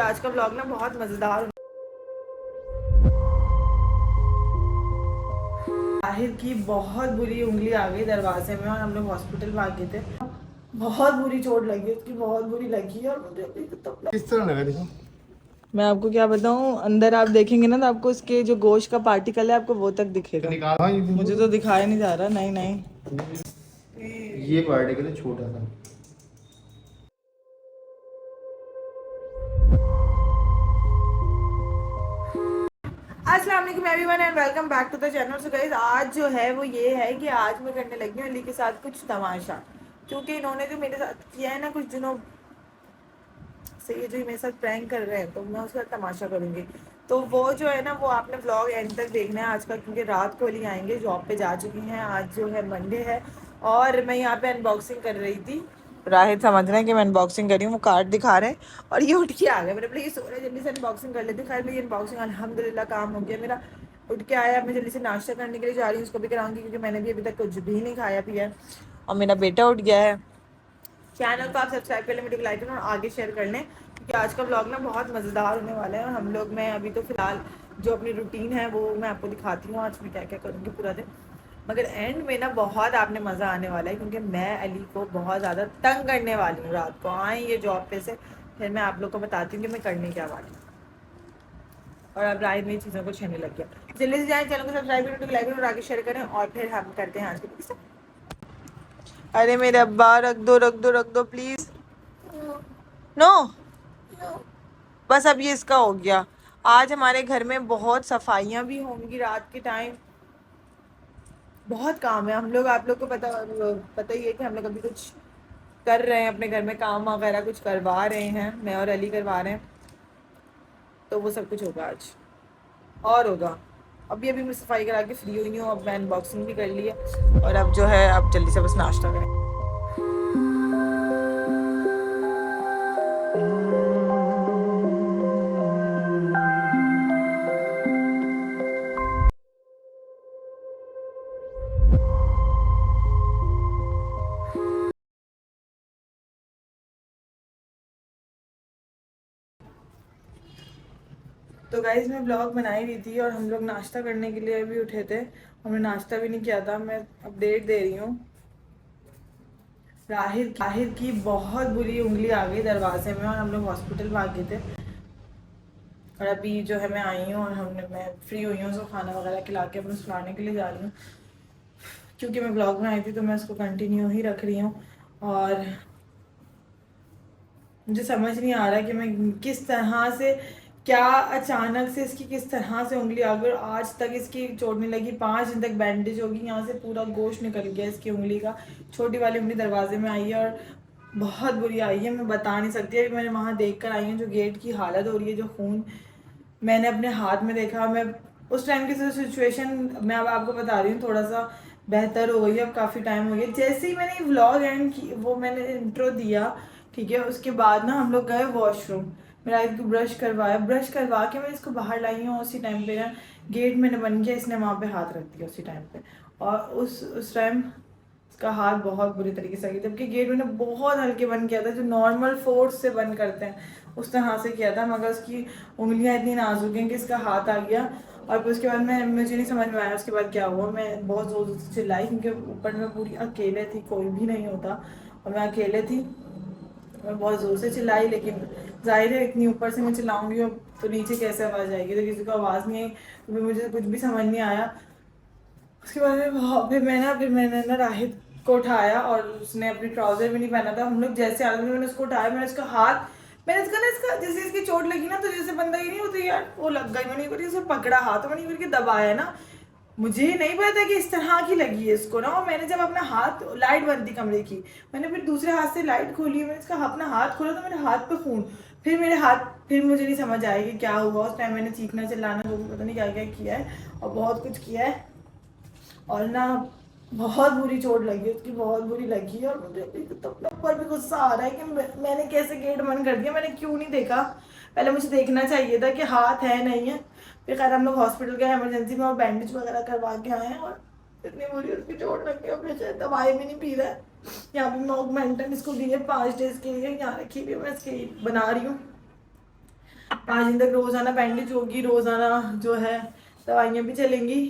आज का ब्लॉग ना बहुत मज़ेदार। ताहिर की बहुत बुरी उंगली आ गई दरवाजे में और हम लोग हॉस्पिटल भाग गए थे। बहुत बुरी चोट लगी, उसकी बहुत बुरी लगी और मुझे अभी तो किस तरह लगा देखो। मैं आपको क्या बताऊं, अंदर आप देखेंगे ना तो आपको इसके जो गोश्त का पार्टिकल है आपको वो तक दिखेगा। मुझे तो दिखाया नहीं जा रहा। नहीं नहीं, ये पार्टिकल है छोटा सा। अस्सलाम वालेकुम everyone and welcome back to the channel. So guys, आज जो है वो ये है कि आज मैं करने लगी हूँ अली के साथ कुछ तमाशा, क्योंकि इन्होंने जो मेरे साथ किया है ना कुछ दिनों से, ये जो मेरे साथ प्रैंक कर रहे हैं तो मैं उसका तमाशा करूँगी। तो वो जो है ना वो आपने व्लॉग एंड तक देखना है आज का, क्योंकि रात को अली आएंगे, जॉब पे जा चुकी हैं। आज जो है मंडे है और मैं यहाँ पे अनबॉक्सिंग कर रही थी। राहित समझ रहे हैं कि मैं अनबॉक्सिंग कर रही हूँ, वो कार्ड दिखा रहे हैं और ये उठ के आ गए। मैंने बोला ये सो रहे, जल्दी से अनबॉक्सिंग कर लेते। खैर मेरी अनबॉक्सिंग अल्हम्दुलिल्लाह काम हो गया मेरा। उठ के आया, मैं जल्दी से नाश्ता करने के लिए जा रही हूँ, उसको भी कराऊंगी क्योंकि मैंने भी अभी तक कुछ भी नहीं खाया पिया है। और मेरा बेटा उठ गया है। चैनल को आप सब्सक्राइब कर लें, वीडियो को लाइक करें और आगे शेयर कर लें, क्योंकि आज का ब्लॉग ना बहुत मज़ेदार होने वाला है। और हम लोग, मैं अभी तो फ़िलहाल जो अपनी रूटीन है वो मैं आपको दिखाती हूँ आज मैं क्या क्या करूँगी पूरा दिन। मगर एंड में ना बहुत आपने मज़ा आने वाला है, क्योंकि मैं अली को बहुत ज़्यादा तंग करने वाली हूँ। रात को आए ये जॉब पे से, फिर मैं आप लोग को बताती हूँ कि मैं करने क्या वाली हूँ। और अब राय में चीज़ों को छेड़ने लग गया। जल्दी से जाए, चैनल को सब्सक्राइब करें, वीडियो को लाइक करें और आगे शेयर करें, और फिर हम करते हैं आज के। अरे मेरे अब्बा, रख दो रख दो रख दो प्लीज़। नो, बस अब ये इसका हो गया। आज हमारे घर में बहुत सफाइयाँ भी होंगी रात के टाइम, बहुत काम है। हम लोग, आप लोग को पता ही है कि हम लोग अभी कुछ कर रहे हैं अपने घर में, काम वगैरह कुछ करवा रहे हैं, मैं और अली करवा रहे हैं। तो वो सब कुछ होगा आज और होगा। अभी अभी मैं सफाई करा के फ्री हुई हूँ, अब मैं अनबॉक्सिंग भी कर ली है और अब जो है अब जल्दी से बस नाश्ता करें। तो गाइज मैं ब्लॉग बना ही रही थी और हम लोग नाश्ता करने के लिए अभी उठे थे। हमने नाश्ता भी नहीं किया था। मैं अपडेट दे रही हूँ। राहिर की बहुत बुरी उंगली आ गई दरवाजे में और हम लोग हॉस्पिटल भाग गए थे। और अभी जो है मैं आई हूँ और मैं फ्री हुई हूँ, उसको खाना वगैरह खिला के अपने सुलाने के लिए जा रही हूँ, क्योंकि मैं ब्लॉग बनाई थी तो मैं उसको कंटिन्यू ही रख रही हूँ। और मुझे समझ नहीं आ रहा कि मैं किस तरह से, क्या अचानक से इसकी किस तरह से उंगली आ गई। आज तक इसकी चोट नहीं लगी, 5 दिन तक बैंडेज होगी, यहाँ से पूरा गोश्त निकल गया इसकी उंगली का। छोटी वाली उंगली दरवाजे में आई है और बहुत बुरी आई है, मैं बता नहीं सकती। अभी मैंने वहाँ देख कर आई हूँ जो गेट की हालत हो रही है, जो खून मैंने अपने हाथ में देखा। मैं उस टाइम की सिचुएशन मैं अब आपको बता रही हूँ, थोड़ा सा बेहतर हो गई है, अब काफ़ी टाइम हो गया। जैसे ही मैंने व्लॉग एंड की, वो मैंने इंट्रो दिया, ठीक है, उसके बाद ना हम लोग गए वॉशरूम। मेरा इसको ब्रश करवाया, ब्रश करवा के मैं इसको बाहर लाई हूँ। उसी टाइम पे ना गेट मैंने बंद किया, इसने वहाँ पे हाथ रख दिया उसी टाइम पे। और उस टाइम इसका हाथ बहुत बुरी तरीके से गया, जबकि गेट मैंने बहुत हल्के बंद किया था, जो नॉर्मल फोर्स से बंद करते हैं उस तरह से किया था। मगर उसकी उंगलियां इतनी नाजुक हैं कि इसका हाथ आ गया। और फिर उसके बाद मुझे नहीं समझ में आया उसके बाद क्या हुआ। मैं बहुत ज़ोर से चिल्लाई, क्योंकि ऊपर में पूरी अकेले थी, कोई भी नहीं होता और मैं अकेले थी। मैं बहुत ज़ोर से चिल्लाई, लेकिन जाहिर है इतनी ऊपर से मैं चिल्लाऊंगी और तो नीचे कैसे आवाज़ आएगी, तो किसी को आवाज़ नहीं आई। तो फिर मुझे कुछ भी समझ नहीं आया। उसके बाद फिर मैंने ना राहित को उठाया और उसने अपनी ट्राउजर भी नहीं पहना था। हम लोग जैसे आ रहे थे मैंने उसको उठाया, मैंने उसका हाथ, मैंने इसका ना, इसका जैसे इसकी चोट लगी ना तो जैसे बंदा ही नहीं होती यार, वो लग गई। मैंने करके उसे पकड़ा हाथ, मैंने करके दबाया ना। मुझे नहीं पता था कि इस तरह की लगी है इसको ना। और मैंने जब अपना हाथ, लाइट बंद थी कमरे की, मैंने फिर दूसरे हाथ से लाइट खोली, मैंने इसका अपना हाथ खोला तो मेरे हाथ पे खून। फिर मेरे हाथ, फिर मुझे नहीं समझ आया कि क्या हुआ। उस टाइम मैंने चीखना चिल्लाना जो भी पता नहीं क्या क्या किया है और बहुत कुछ किया है। और ना बहुत बुरी चोट लगी, उसकी बहुत बुरी लगी। और मुझे अभी तो अपने ऊपर भी गुस्सा आ रहा है कि मैंने कैसे गेट बंद कर दिया, मैंने क्यों नहीं देखा। पहले मुझे देखना चाहिए था कि हाथ है नहीं है। फिर खैर हम लोग हॉस्पिटल गए इमरजेंसी में और बैंडेज वगैरह करवा के आए हैं। और इतनी बुरी उसकी चोट लगी और फिर दवाई भी नहीं पी रहा है। यहाँ पे मैं इसको दी है 5 डेज के लिए, यहाँ रखी हुई मैं इसकी बना रही हूँ। 5 दिन तक रोज़ाना बैंडेज होगी, रोज़ाना जो है दवाइयाँ भी चलेंगी।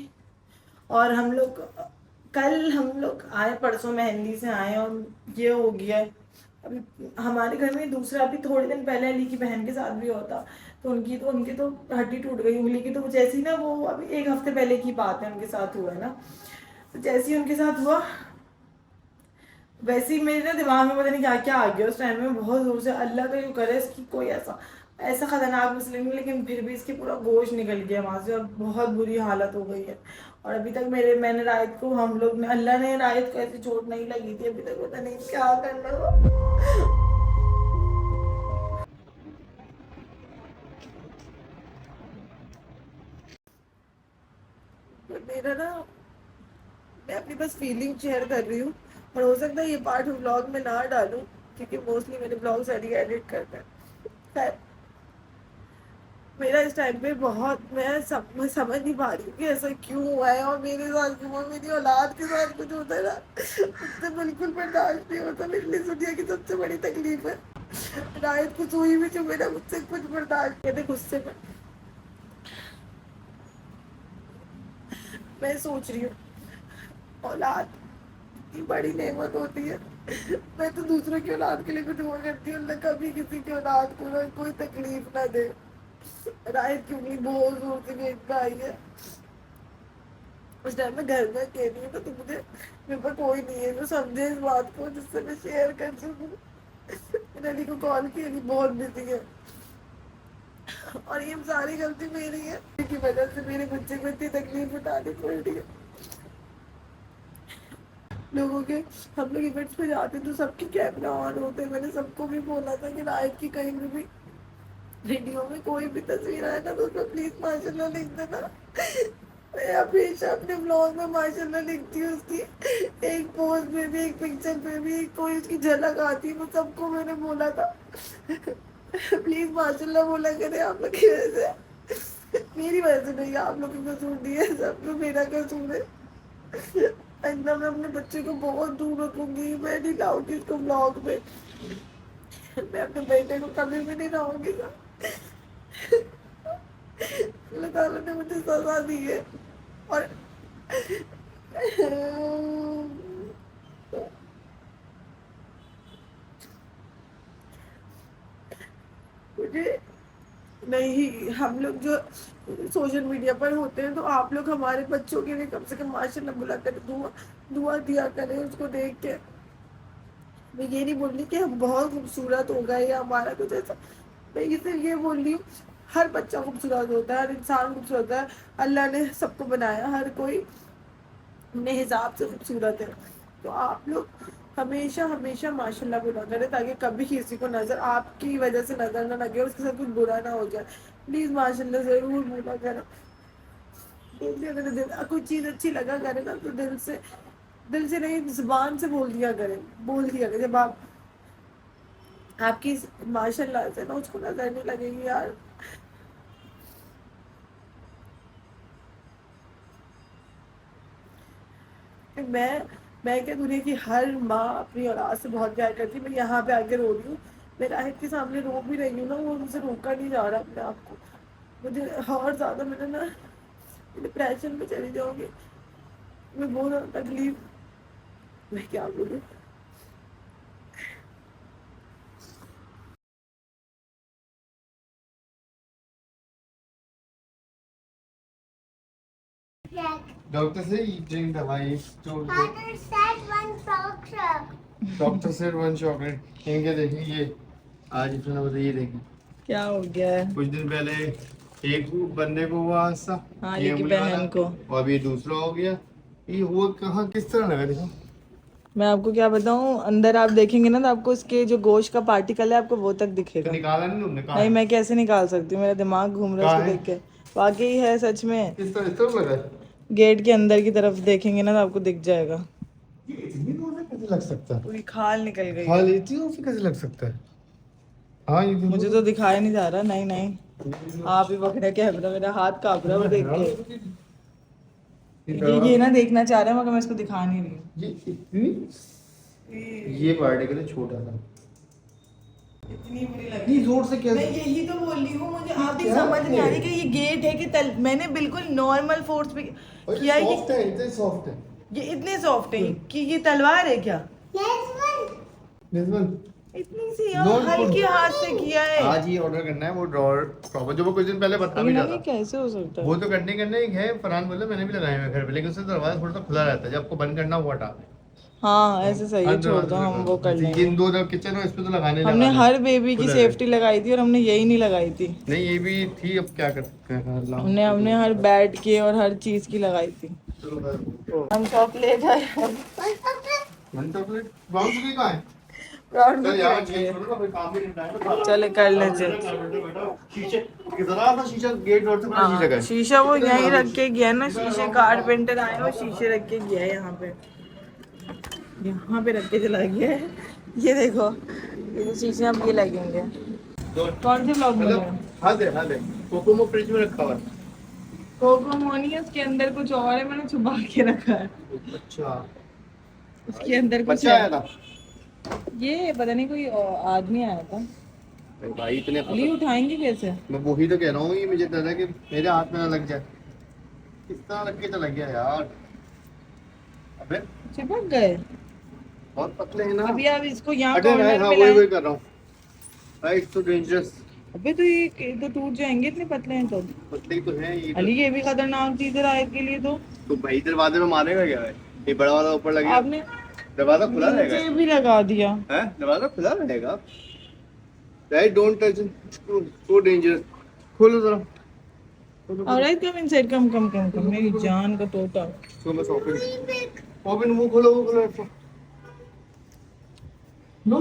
और हम लोग आए परसों मेहंदी से आए और ये हो गया है। अभी हमारे घर में दूसरा अभी थोड़े दिन पहले अली की बहन के साथ भी होता, तो उनकी तो हड्डी टूट गई उंगली की। तो जैसी ना वो अभी 1 हफ्ते पहले की बात है, उनके साथ हुआ है ना। तो जैसे ही उनके साथ हुआ वैसे ही मेरे ना दिमाग में पता नहीं क्या क्या आ गया उस टाइम में। बहुत जोर से अल्लाह का यू करे इसकी कोई ऐसा ऐसा खतरनाक मसले नहीं, लेकिन फिर भी इसकी पूरा गोश्त निकल गया वहाँ से और बहुत बुरी हालत हो गई है। और अभी तक मैंने रायत को, हम लोग ने, अल्लाह ने रायत को ऐसी चोट नहीं लगी थी अभी तक, पता नहीं क्या करना था। मेरा ना, मैं अपनी बस फीलिंग शेयर कर रही हूँ और हो सकता है ये पार्ट व्लॉग में ना डालूं क्योंकि मोस्टली मेरे ब्लॉग्स एडिट करते हैं। खैर, मेरा इस टाइम पे बहुत, मैं समझ नहीं पा रही हूँ कि ऐसा क्यों हुआ है और मेरे साथ क्यों हुआ। मेरी औलाद के साथ कुछ होता है ना, मुझसे बिल्कुल बर्दाश्त नहीं होता। मेरे लिए दुनिया की सबसे बड़ी तकलीफ है। रायत को सुई भी जो मेरा मुझसे कुछ बर्दाश्त कहते गुस्से में। मैं सोच रही हूँ औलाद इतनी बड़ी नेमत होती है। मैं तो दूसरों की औलाद के लिए भी दुआ करती हूँ, अल्लाह कभी किसी की औलाद को ना कोई तकलीफ ना दे। रायत की उंगली बहुत जोर से गेट पे आई है। उस टाइम मैं घर में अकेली हूँ, तो मुझे, मेरे पास कोई नहीं है जो समझे इस बात को, जिससे मैं शेयर कर सकूँ। मैंने अली को कॉल किया, अली बहुत बिजी है और ये सारी गलती मेरी है, की वजह से मेरे बच्चे को इतनी तकलीफ उठानी पड़ रही है। लोगों के, हम लोग इवेंट्स पे जाते तो सबके कैमरा ऑन होते। मैंने सबको भी बोला था कि रायत की कहीं भी वीडियो में कोई भी तस्वीर आए ना तो उसमें प्लीज माशाल्लाह लिख देना। मैं हमेशा अपने ब्लॉग में माशाल्लाह लिखती हूँ उसकी, एक पोस्ट में भी, एक पिक्चर में भी कोई उसकी झलक आती है। वो सबको मैंने बोला था प्लीज माशाल्लाह बोला करे आप लोग की वजह से, मेरी वजह से नहीं, आप लोग का कसूर नहीं है, सब लोग मेरा कसूर है। आइंदा मैं अपने बच्चे को बहुत दूर रखूंगी, मैं नहीं लाऊंगी इसको ब्लॉग में। मैं अपने बेटे को कभी भी नहीं लाऊंगी। अल्लाह ताला ने मुझे सजा दी है और मुझे नहीं, हम लोग जो सोशल मीडिया पर होते हैं तो आप लोग हमारे बच्चों के लिए कम से कम माशाल्लाह बुला कर दुआ दुआ दिया करें उसको देख के। मैं ये नहीं बोल रही कि हम बहुत खूबसूरत हो गए या हमारा कुछ ऐसा, मैं ये सिर्फ ये बोल रही हूँ हर बच्चा खूबसूरत होता है, हर इंसान खूबसूरत होता है। अल्लाह ने सबको बनाया, हर कोई अपने हिसाब से खूबसूरत है। तो आप लोग हमेशा हमेशा माशाल्लाह बोला करें ताकि कभी किसी को नजर, आपकी वजह से नजर ना लगे, उसके साथ कुछ बुरा ना हो जाए। प्लीज माशाल्लाह जरूर बोला करें। अगर कोई चीज अच्छी लगा करे ना तो दिल से नहीं, जुबान से बोल दिया करें, बोल दिया करें। जब आपकी माशाल्लाह से ना उसको नजर नहीं लगेगी यार। मैं मैं क्या, दुनिया की हर माँ अपनी औलाद से बहुत प्यार करती है। मैं यहाँ पे आके रो रही हूँ, मैं राहिद के सामने रो भी रही हूँ ना, वो मुझसे रोका नहीं जा रहा अपने आप को। मुझे और ज्यादा, मैंने ना डिप्रेशन में चली जाऊंगी, मैं बहुत ज्यादा तकलीफ, मैं क्या बोलूँ। डॉक्टर से ईटिंग दवाई तो Father said one chocolate. Doctor से वन चॉकलेट इनके देखें ये आज इतना बताइए देखें क्या हो गया है? कुछ दिन पहले एक बंदे को हुआ हादसा, हाँ, ये ये की उंगली वाला, बहन को। और अभी दूसरा हो गया। ये हुआ कहाँ, किस तरह लगा देखो। मैं आपको क्या बताऊं, अंदर आप देखेंगे ना तो आपको इसके जो गोश्त का पार्टिकल है आपको वो तक दिखेगा। निकाला नहीं तुमने, कहाँ नहीं, है? मैं कैसे निकाल सकती हूँ, मेरा दिमाग घूम रहा है कहाँ उसको है? देख के। वाकई है, सच में। इस तरह लगा है? गेट के अंदर की तरफ देखेंगे ना तो आपको दिख जाएगा। ये इतनी दूर से कैसे लग सकता है? पूरी खाल निकल गई हाँ है। इतनी दूर से कैसे लग सकता है? हाँ ये मुझे तो दिखाया नहीं जा रहा। नहीं नहीं, आप ही पकड़े कैमरा, मेरा हाथ कांप रहा है वो देख के। ये ना देखना चाह रहा है मगर मैं इसको दिखा नहीं रही हूँ। ये इतनी, ये पार्टिकल है छोटा सा, इतनी बुरी लगी। इतनी जोर से मैं कैसे? यही तो बोल रही हूँ, मुझे आप अभी समझ नहीं आ रही कि ये गेट है कि मैंने बिल्कुल नॉर्मल फोर्स पे किया है सॉफ्ट है, इतने सॉफ्ट है। ये इतने सॉफ्ट है कि ये तलवार है क्या? निज़मन, इतनी सी और Don't हल्के put- हाथ से किया है। आज ही ऑर्डर करना है वो ड्रॉअर प्रॉपर, जो वो कुछ दिन पहले बता भी लेकिन रहा ये था। कैसे हो सकता वो है? तो करने ही है, फरहान बोला मैंने भी लगाए हुए घर पे, लेकिन उससे दरवाजा थोड़ा सा खुला रहता है, जब आपको बंद करना वो हटा। हाँ ऐसे सही है, छोड़ दो, हम वो कर लेंगे। इन दो किचन है, इसमें तो लगाने हमने लगा हर बेबी की खुला सेफ्टी लगाई थी और हमने यही नहीं लगाई थी। नहीं ये भी थी, अब क्या कर सकते हैं। अल्लाह। हमने हमने हर बेड के और हर चीज की लगाई थी। चलो भाई। हम चॉकलेट है वन चॉकलेट ब्राउन शुगर कहाँ है? प्राउड चल यार चेंज करो ना, कोई काम भी नहीं टाइम। चले कर ले चेंज। शीशे जरा सा शीशा गेट डोर से बड़ा शीशा का है। शीशा वो यहीं रख के गया ना, शीशे कारपेंटर आए और शीशे रख के गया है यहाँ पे रख के चला गया है। ये देखो ये शीशे अब ये लगेंगे। कौन से ब्लॉग में मतलब हाँ दे कोकोमो फ्रिज में रखा हुआ है। कोकोमोनी है, उसके अंदर कुछ और है, मैंने छुपा के रखा है। अच्छा उसके अंदर कुछ बच्चा आया है। था ये पता नहीं कोई आदमी आया था। भाई, इतने अली उठाएंगे कैसे? मैं वही तो कह रहा हूँ, ये मुझे डर है कि मेरे हाथ में ना लग जाए। किस तरह लग के चला गया यार। अबे चिपक गए। बहुत पतले हैं ना। अभी आप इसको यहाँ अरे कॉर्नर हाँ में वही लाएं। कर रहा हूँ। राइट तो डेंजरस। अबे तो ये तो टूट जाएंगे, इतने पतले हैं तो। पतले तो हैं ये अली ये भी खतरनाक चीज है रात के लिए तो भाई दरवाजे में मारेगा क्या है? ये बड़ा वाला ऊपर लगे, आपने दरवाजा खुला नीचे रहेगा। भी लगा दिया। हैं दरवाजा खुला रहेगा। Right don't touch, so dangerous. खोलो जरा। ऑलराइट कम इनसाइड, कम मेरी जान का तोता। सो बस ओपन वो खोलो। नो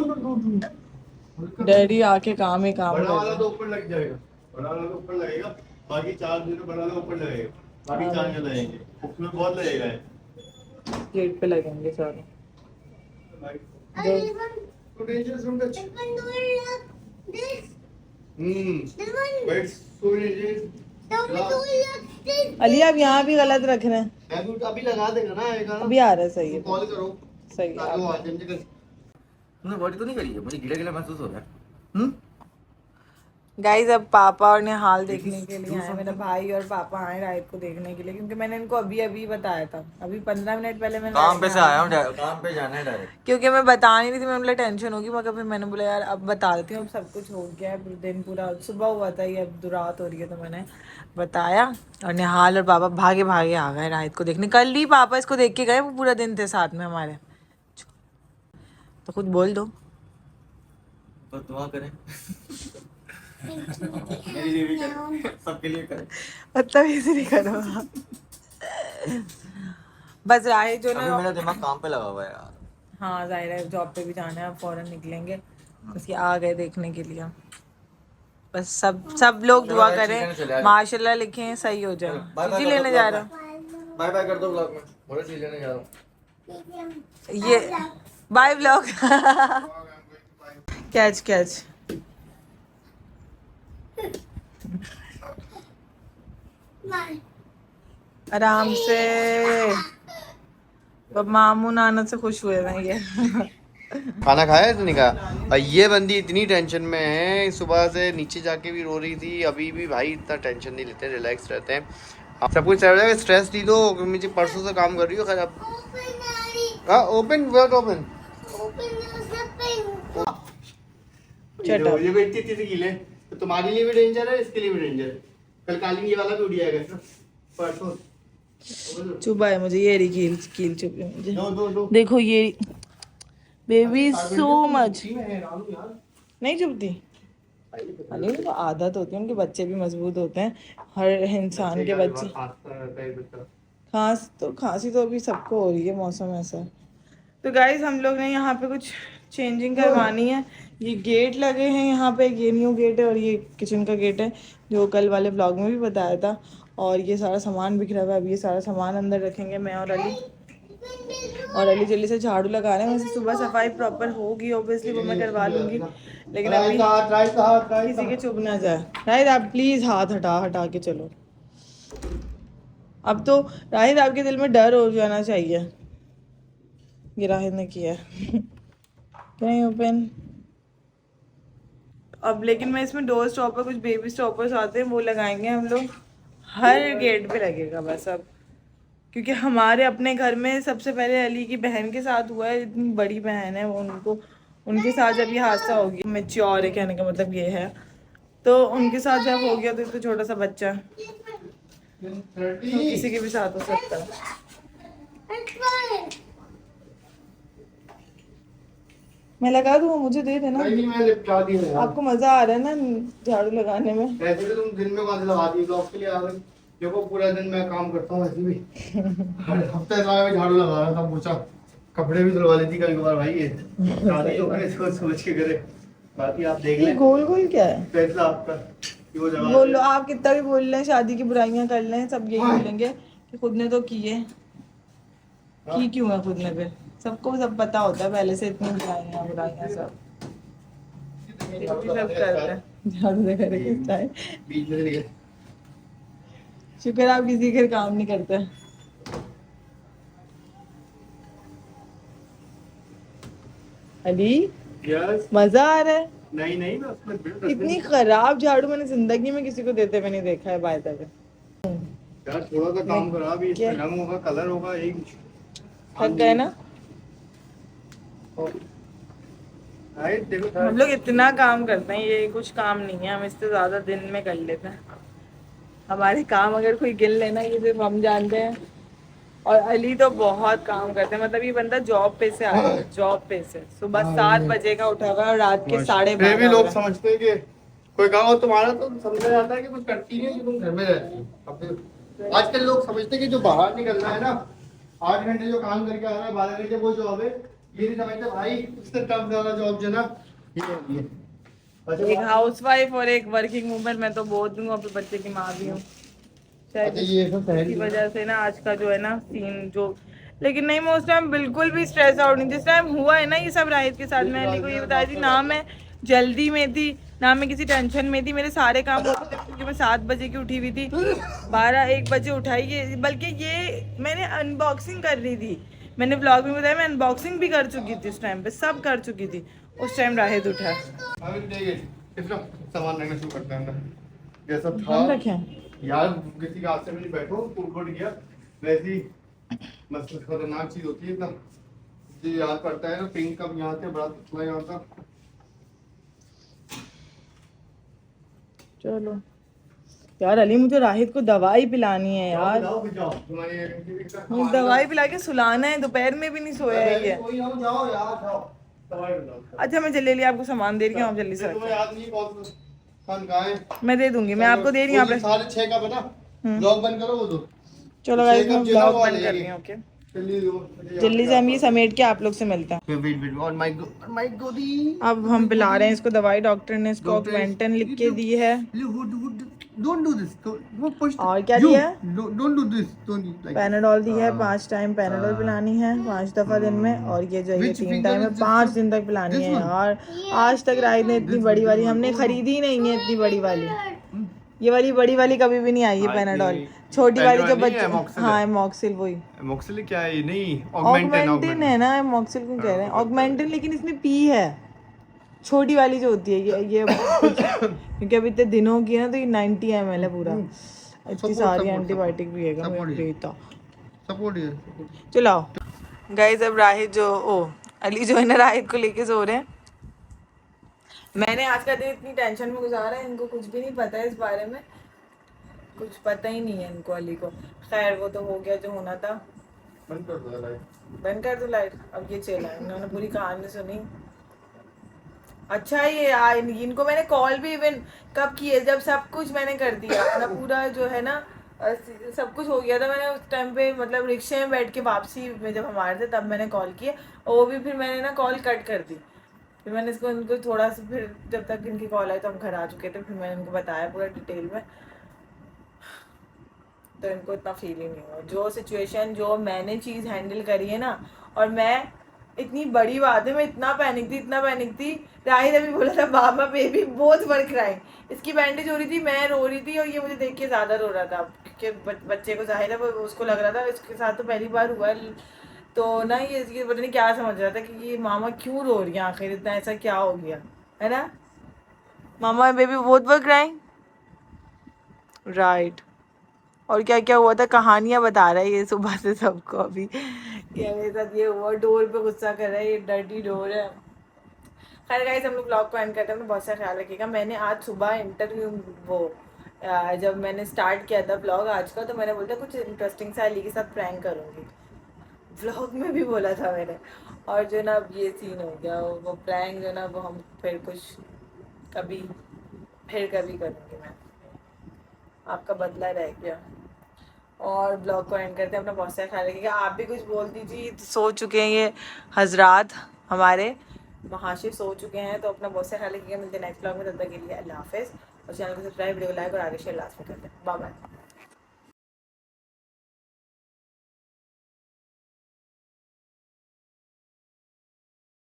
डैडी आके काम ही काम बड़ा कर वाला रहा तो ऊपर लग जाएगा, बड़ा वाला तो ऊपर लगेगा। बाकी चार दिन बड़ा वाला ऊपर लगेगा, बाकी चार जो लगेंगे उसमें बहुत लगेगा ये। है। गेट पे लगेंगे सारे। तो dangerous don't touch. But so dangerous. Ali आप यहाँ भी गलत रख रहे हैं। मैं अभी लगा देगा ना, आएगा ना। अभी आ रहा है, सही है कॉल करो सही है। ताकि वो आ जाए। तुमने बॉडी तो नहीं करी है, मुझे गीला गीला महसूस हो रहा है। गाइस अब पापा और निहाल देखने के लिए आए, मेरा भाई और पापा आए रात को देखने के लिए, क्योंकि मैंने इनको अभी बताया था, अभी 15 मिनट पहले मैंने काम पे से आया हूँ, काम पे जाना है डायरेक्ट। क्योंकि मैं बता नहीं रही थी, मैं बोला टेंशन होगी, मगर फिर मैंने बोला यार अब बता देती हूँ, अब सब कुछ हो गया है, दिन पूरा सुबह हुआ था, ये अब रात हो रही है, तो मैंने बताया। और निहाल और पापा भागे भागे आ गए रात को देखने। कल ही पापा इसको देख के गए, वो पूरा दिन थे साथ में हमारे। तो कुछ बोल दो। तो दुआ करें मेरे लिए भी करें, सबके लिए करें। मतलब इसे नहीं करो बस राही जो अभी ना। मेरा दिमाग काम पे लगा हुआ है यार। हाँ जाहिर है, जॉब पे भी जाना है, अब फौरन निकलेंगे, बस ये आ गए देखने के लिए। बस सब लोग दुआ करें, माशाल्लाह लिखें, सही हो जाए। बाय-बाय चीज़ी कर दो लेने जा ब्लॉग रहा में। बाय बाय कर दो ब्लॉग में, बोलो चीज लेने जा रहा हूँ। हूँ ये बाय व्लॉग कैच आराम से। अब मामू नाना से खुश हुए हैं ये खाना खाया तो नहीं खाया। और ये बंदी इतनी टेंशन में है, सुबह से नीचे जाके भी रो रही थी, अभी भी भाई इतना टेंशन नहीं लेते, रिलैक्स रहते हैं। आप सब कुछ चल रहा है, स्ट्रेस ली दो, मुझे परसों से काम कर रही हो खराब। हाँ ओपन वर्ड ओपन। ये भी इतनी गीले, तो तुम्हारे लिए भी डेंजर है, इसके लिए भी डेंजर है। कल काली ये वाला भी उड़ जाएगा परसों। चुभा है मुझे, ये रही कील चुभ है मुझे। दो देखो ये बेबी सो मच नहीं चुभती। अरे उनको आदत होती है, उनके बच्चे भी मजबूत होते हैं, हर इंसान के बच्चे। खांसी तो अभी सबको हो रही है, मौसम ऐसा है। तो गाइज हम लोग ने यहाँ पे कुछ चेंजिंग करवानी है। ये गेट लगे हैं यहाँ पे, ये न्यू गेट है और ये किचन का गेट है, जो कल वाले ब्लॉग में भी बताया था। और ये सारा सामान बिखरा हुआ है, अब ये सारा सामान अंदर रखेंगे मैं और अली जल्दी से झाड़ू लगा रहे हैं। वैसे सुबह सफाई प्रॉपर होगी ऑब्वियसली, वो मैं करवा लूँगी, लेकिन अभी किसी के चुभ ना जाए। राहिद आप प्लीज़ हाथ हटा के चलो। अब तो राहिद आपके दिल में डर हो जाना चाहिए। ये राहिद ने किया है नहीं ओपन अब लेकिन मैं इसमें डोर स्टॉपर, कुछ बेबी स्टॉपर्स आते हैं वो लगाएंगे हम लोग, हर गेट पे लगेगा बस अब। क्योंकि हमारे अपने घर में सबसे पहले अली की बहन के साथ हुआ है, इतनी बड़ी बहन है वो, उनको उनके साथ जब ये हादसा हो गया, मैच्योर है कहने का मतलब ये है, तो उनके साथ जब हो गया तो छोटा सा बच्चा तो किसी के भी साथ हो सकता है। It's fine. मैं लगा दूँ, मुझे दे देना। नहीं मैं लिपटा दी है यार। आपको मजा आ रहा है ना झाड़ू लगाने में? ऐसे भी तुम दिन में कहाँ से लगा दी, ब्लॉग के लिए आ गई। देखो पूरा दिन मैं काम करता हूँ ऐसे भी, हर हफ्ते में झाड़ू लगा रहा था, पूछा कपड़े भी धुलवा लेती कभी कभार भाई, ये शादी तो मैंने सोच सोच के करे। बाकी आप देख ये लें, गोल गोल क्या है? फैसला आपका कि वो जगह बोलो, आप कितना भी बोल लें, शादी की बुराइयां कर लें, सब यही बोलेंगे कि खुद ने तो किए, की क्यों है खुद ने? फिर सबको सब पता होता है पहले से, इतनी बुराइयां बुराइयां सब सब करते हैं। झाड़ू लगा रहे किस टाइम? बीच में से शुक्र आप किसी के काम नहीं करते। अली यस। मजा आ रहा है? नहीं नहीं मैं उसमें इतनी खराब झाड़ू मैंने जिंदगी में किसी को देते हुए नहीं देखा है बाय तक। यार थोड़ा सा काम करा, अभी क्या? इसमें रंग होगा, कलर होगा, एक थक गए ना? राइट। देखो हम लोग इतना काम करते हैं, ये कुछ काम नहीं है, हम इससे ज्यादा दिन में कर लेते हैं। हमारे काम अगर कोई गिन लेना, ये सिर्फ हम जानते हैं। और अली तो बहुत काम करते हैं, मतलब ये बंदा जॉब पे से आया है, जॉब पे से सुबह 7 बजे का उठा हुआ है और रात के 12:30 फिर भी लोग बजे। समझते हैं कि कोई काम हो तुम्हारा तो समझा जाता है कि कुछ करती नहीं है, कि तुम घर में रहती हो। अब फिर आजकल लोग समझते हैं कि जो बाहर निकलना है ना, 8 घंटे जो काम करके आ रहा है, 12 घंटे वो जॉब है, ये नहीं समझते भाई उससे कम ज्यादा जॉब जो है ना ये होती है। एक हाउसवाइफ और एक वर्किंग वूमेन, मैं तो बहुत हूँ, अपने बच्चे की माँ भी हूँ, शायद अच्छा ये सब इसकी वजह से ना आज का जो है ना सीन जो। लेकिन नहीं, मैं उस टाइम बिल्कुल भी स्ट्रेस आउट नहीं, जिस टाइम हुआ है ना ये सब राहित के साथ, मैं अली को ये बताई थी ना, मैं जल्दी में थी ना मैं किसी टेंशन में थी, मेरे सारे काम हो गए थे, क्योंकि मैं 7 बजे की उठी हुई थी, 12-1 बजे उठाई ये, बल्कि ये मैंने अनबॉक्सिंग कर रही थी, मैंने ब्लॉग में बताया मैं अनबॉक्सिंग भी कर चुकी थी, उस टाइम पे सब कर चुकी थी, उस टाइम राहित उठा। अभी देखिए इसका सामान रखना शुरू करते हैं अंदर, जैसा था हम रखें यार, किसी के हाथ से भी बैठो टूट गया, वैसी मस्त खतरनाक चीज होती है एकदम। मुझे याद पड़ता है ना पिंक कप यहाँ से बड़ा पतला यहाँ था। चलो यार, अली मुझे राहित को दवाई पिलानी है यार, जाओ जाओ तुम्हारी दवाई पिला के सुलाना है, दोपहर में भी नहीं सोया है ये। जाओ यार जाओ दवाई पिलाओ। अच्छा मैं जल्दी आपको सामान दे रही हूँ, आप जल्दी से तुम्हें रखें। याद नहीं कौन सा खान कहाँ है? मैं दे दूंगी, मैं आपको दे रही हूँ, आप रख- 6:30 का बना ब्लॉग बंद करो वो तो। चलो गाइस मैं ब्लॉग बंद कर रही हूँ, ओके। जल्दी से हम ये समेट के आप लोग से मिलते हैं। वेट ऑन माय गोदी। अब हम पिला रहे हैं इसको दवाई, डॉक्टर ने इसको ऑगमेंटन लिख के दी है। Don't do this, don't push. और क्या दिया है? Don't do this, don't like. Panadol दी है, 5 टाइम पैनाडोल पिलानी है, 5 दफा दिन में, और ये जो है 3 टाइम है, 5 दिन तक पिलानी है यार। आज तक राहित ने इतनी बड़ी वाली हमने खरीदी ही नहीं है, इतनी बड़ी वाली, ये वाली बड़ी वाली कभी भी नहीं आई है पैनाडोल, छोटी वाली जो बच्चे, हाँ एमॉक्सिल, वही मोक्सिल क्या है? नहीं ऑगमेंटिन है ना, एमॉक्सिल क्यों कह रहे हैं, ऑगमेंटिन, लेकिन इसने पी है छोटी वाली जो होती है ये क्योंकि अभी इतने दिनों की है ना, तो ये 90 ml है पूरा, इतनी सारी एंटीबायोटिक भी है बेटा। सपोर्ट है। चलो गाइस, अब राहित जो अली जो है ना राहित को लेके सो रहे हैं। मैंने आज का दिन इतनी टेंशन में गुजारा है, इनको कुछ भी नहीं पता है इस बारे में, कुछ पता ही नहीं है इनको अली को। खैर वो तो हो गया जो होना था, बंद कर दो लाइट। बंद कर दो लाइट। अब ये चला, इन्होंने पूरी कहानी सुनी। अच्छा ये इनको मैंने कॉल भी इवन कब की है, जब सब कुछ मैंने कर दिया अपना पूरा जो है ना, सब कुछ हो गया था, मैंने उस टाइम पे मतलब रिक्शे में बैठ के वापसी में जब हम आ रहे थे तब मैंने कॉल किया, और वो भी फिर मैंने ना कॉल कट कर दी। फिर मैंने इसको इनको थोड़ा सा, फिर जब तक इनकी कॉल आई तो हम घर आ चुके थे, फिर मैंने इनको बताया पूरा डिटेल में, तो इनको इतना फील ही नहीं हुआ। जो सिचुएशन जो मैंने चीज़ हैंडल करी है ना, और मैं इतनी बड़ी बात है, मैं इतना पैनिक थी। राहित अभी बोला था मामा बेबी बोथ वर क्राइंग, इसकी बैंडेज हो रही थी, मैं रो रही थी, और ये मुझे देख के ज़्यादा रो रहा था, क्योंकि बच्चे को जाहिर है वो उसको लग रहा था इसके साथ तो पहली बार हुआ है, तो ना ये पता नहीं क्या समझ रहा था कि ये मामा क्यों रो रही है, आखिर इतना ऐसा क्या हो गया है ना। Mama baby both were crying, right. और क्या क्या हुआ था, कहानियां बता रहा है ये सुबह से सबको अभी कि मेरे साथ ये हुआ, डोर पे गुस्सा कर रहा है, ये डर्टी डोर है। खैर गाइस हम लोग ब्लॉग को एंड करते हैं, बहुत सा ख्याल रखिएगा। मैंने आज सुबह इंटरव्यू वो जब मैंने स्टार्ट किया था ब्लॉग आज का, तो मैंने बोला था कुछ इंटरेस्टिंग सा अली के साथ प्रैंक करूँगी, व्लॉग में भी बोला था मैंने। और जो ना अब ये सीन हो गया, वो प्रैंक जो ना वो हम फिर कुछ कभी करूँगी मैं, आपका बदला रह गया। और ब्लॉग को एंड करते हैं, अपना बहुत सारा ख्याल रखिएगा। आप भी कुछ बोल दीजिए, सो चुके हैं ये हजरात हमारे महाशय सो चुके हैं, तो अपना बहुत सारा ख्याल रखिएगा। मिलते हैं नेक्स्ट ब्लॉग में, तब तक के लिए अल्लाह हाफिज़। और चैनल को सब्सक्राइब, वीडियो को लाइक और आगे शेयर लास्ट में करते हैं। Bye bye.